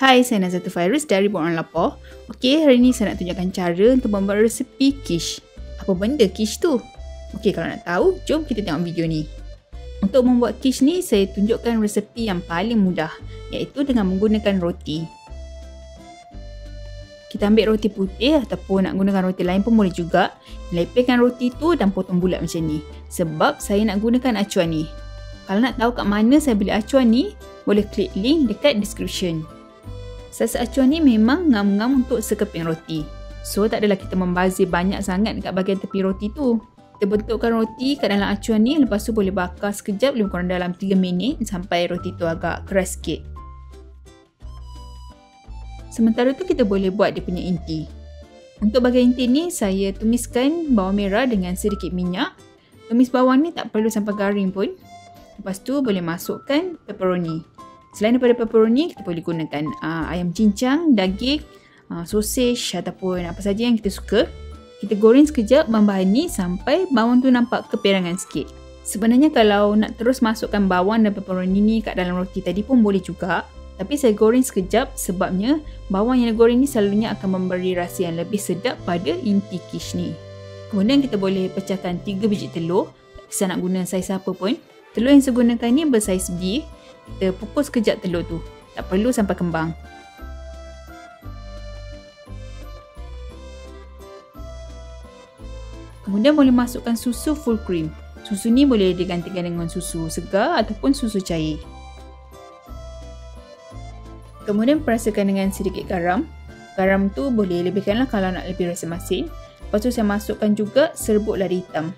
Hai, saya Nazatu Fairuz dari Buat Orang Lapar. Okey, hari ni saya nak tunjukkan cara untuk membuat resepi quiche. Apa benda quiche tu? Okey, kalau nak tahu, jom kita tengok video ni. Untuk membuat quiche ni, saya tunjukkan resepi yang paling mudah, iaitu dengan menggunakan roti. Kita ambil roti putih ataupun nak gunakan roti lain pun boleh juga. Lepaskan roti tu dan potong bulat macam ni. Sebab saya nak gunakan acuan ni. Kalau nak tahu kat mana saya beli acuan ni, boleh klik link dekat description. Saiz acuan ni memang ngam-ngam untuk sekeping roti. So tak adalah kita membazir banyak sangat dekat bahagian tepi roti tu. Kita bentukkan roti kat dalam acuan ni, lepas tu boleh bakar sekejap lebih kurang dalam 3 minit sampai roti tu agak keras sikit. Sementara tu kita boleh buat dia punya inti. Untuk bahagian inti ni saya tumiskan bawang merah dengan sedikit minyak. Tumis bawang ni tak perlu sampai garing pun. Lepas tu boleh masukkan pepperoni. Selain daripada pepperoni, kita boleh gunakan ayam cincang, daging, sausage ataupun apa saja yang kita suka. Kita goreng sekejap bahan-bahan ni sampai bawang tu nampak keperangan sikit. Sebenarnya kalau nak terus masukkan bawang dan pepperoni ni kat dalam roti tadi pun boleh juga. Tapi saya goreng sekejap sebabnya bawang yang digoreng ni selalunya akan memberi rasa yang lebih sedap pada inti quiche ni. Kemudian kita boleh pecahkan 3 biji telur. Tak kisah nak guna saiz apa pun. Telur yang saya gunakan ni bersaiz B. Kita pupus sekejap telur tu. Tak perlu sampai kembang. Kemudian boleh masukkan susu full cream. Susu ni boleh digantikan dengan susu segar ataupun susu cair. Kemudian perasakan dengan sedikit garam. Garam tu boleh lebihkanlah kalau nak lebih rasa masin. Lepas tu saya masukkan juga serbuk lada hitam.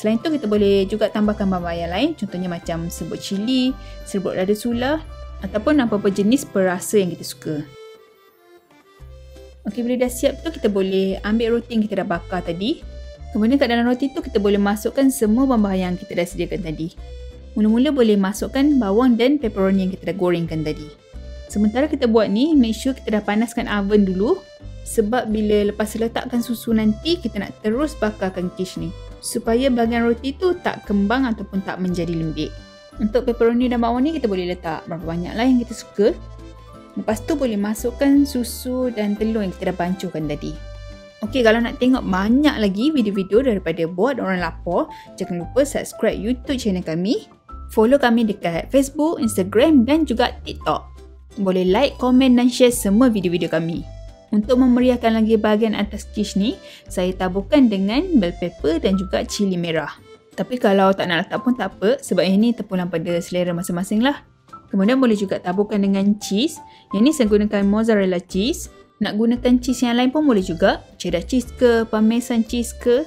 Selain tu kita boleh juga tambahkan bahan-bahan yang lain. Contohnya macam serbuk cili, serbuk lada sula ataupun apa-apa jenis perasa yang kita suka. Okey, bila dah siap tu kita boleh ambil roti yang kita dah bakar tadi. Kemudian kat dalam roti tu kita boleh masukkan semua bahan-bahan yang kita dah sediakan tadi. Mula-mula boleh masukkan bawang dan pepperoni yang kita dah gorengkan tadi. Sementara kita buat ni, make sure kita dah panaskan oven dulu. Sebab bila lepas letakkan susu nanti, kita nak terus bakarkan quiche ni. Supaya bahagian roti tu tak kembang ataupun tak menjadi lembik. Untuk pepperoni dan bawang ni kita boleh letak berapa banyak lah yang kita suka. Lepas tu boleh masukkan susu dan telur yang kita dah bancuhkan tadi. Okey, kalau nak tengok banyak lagi video-video daripada Buat Orang Lapar, jangan lupa subscribe YouTube channel kami. Follow kami dekat Facebook, Instagram dan juga TikTok. Boleh like, komen dan share semua video-video kami. Untuk memeriahkan lagi bahagian atas quiche ni, saya taburkan dengan bell pepper dan juga cili merah. Tapi kalau tak nak letak pun tak apa, sebab ini terpulang pada selera masing-masing lah. Kemudian boleh juga taburkan dengan cheese. Yang ni saya gunakan mozzarella cheese. Nak gunakan cheese yang lain pun boleh juga. Cheddar cheese ke, parmesan cheese ke.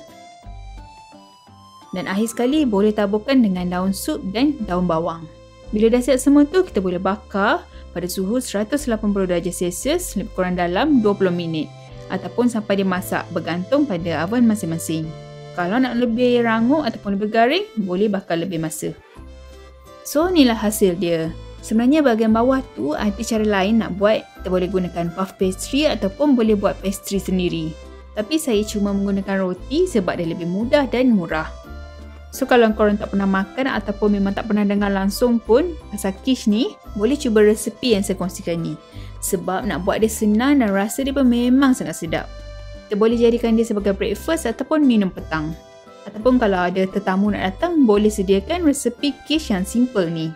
Dan akhir sekali boleh taburkan dengan daun sup dan daun bawang. Bila dah siap semua tu, kita boleh bakar pada suhu 180 darjah Celsius lebih kurang dalam 20 minit ataupun sampai dia masak, bergantung pada oven masing-masing. Kalau nak lebih rangup ataupun lebih garing, boleh bakar lebih masa. So, inilah hasil dia. Sebenarnya bahagian bawah tu ada cara lain nak buat. Kita boleh gunakan puff pastry ataupun boleh buat pastry sendiri. Tapi saya cuma menggunakan roti sebab dia lebih mudah dan murah. So kalau korang tak pernah makan ataupun memang tak pernah dengar langsung pun pasal quiche ni, boleh cuba resepi yang saya kongsikan ni. Sebab nak buat dia senang dan rasa dia pun memang sangat sedap. Kita boleh jadikan dia sebagai breakfast ataupun minum petang. Ataupun kalau ada tetamu nak datang, boleh sediakan resepi quiche yang simple ni.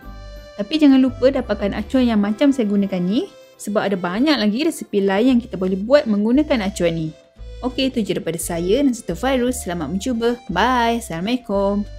Tapi jangan lupa dapatkan acuan yang macam saya gunakan ni. Sebab ada banyak lagi resepi lain yang kita boleh buat menggunakan acuan ni. Okey, itu je daripada saya, Nazatu Fairuz. Selamat mencuba. Bye. Assalamualaikum.